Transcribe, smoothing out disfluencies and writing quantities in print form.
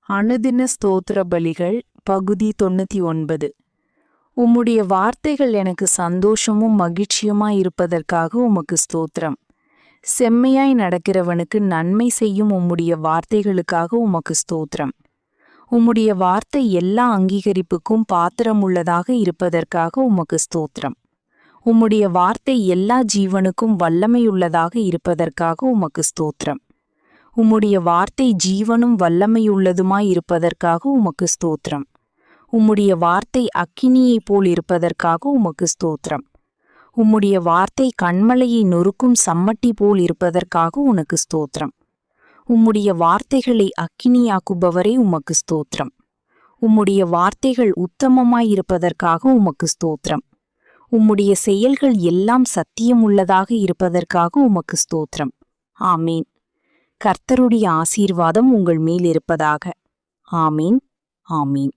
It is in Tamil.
அனுதின ஸ்தோத்திர பலிகள் பகுதி 99. உம்முடைய வார்த்தைகள் எனக்கு சந்தோஷமும் மகிழ்ச்சியுமாயிருப்பதற்காக உமக்கு ஸ்தோத்திரம். செம்மையாய் நடக்கிறவனுக்கு நன்மை செய்யும் உம்முடைய வார்த்தைகளுக்காக உமக்கு ஸ்தோத்திரம். உம்முடைய வார்த்தை எல்லா அங்கீகரிப்புக்கும் பாத்திரமுள்ளதாக இருப்பதற்காக உமக்கு ஸ்தோத்திரம். உம்முடைய வார்த்தை எல்லா ஜீவனுக்கும் வல்லமையுள்ளதாக இருப்பதற்காக உமக்கு ஸ்தோத்திரம். உம்முடைய வார்த்தை ஜீவனும் வல்லமையுள்ளதுமாயிருப்பதற்காக உமக்கு ஸ்தோத்திரம். உம்முடைய வார்த்தை அக்கினியைப் போல் இருப்பதற்காக உமக்கு ஸ்தோத்திரம். உம்முடைய வார்த்தை கண்மலையை நொறுக்கும் சம்மட்டி போல் இருப்பதற்காக உனக்கு ஸ்தோத்திரம். உம்முடைய வார்த்தைகளை அக்கினியாக்குபவரே உமக்கு ஸ்தோத்திரம். உம்முடைய வார்த்தைகள் உத்தமமாயிருப்பதற்காக உமக்கு ஸ்தோத்திரம். உம்முடைய செயல்கள் எல்லாம் சத்தியமுள்ளதாக இருப்பதற்காக உமக்கு ஸ்தோத்திரம். ஆமீன். கர்த்தருடைய ஆசீர்வாதம் உங்கள் மேல் இருப்பதாக. ஆமீன். ஆமீன்.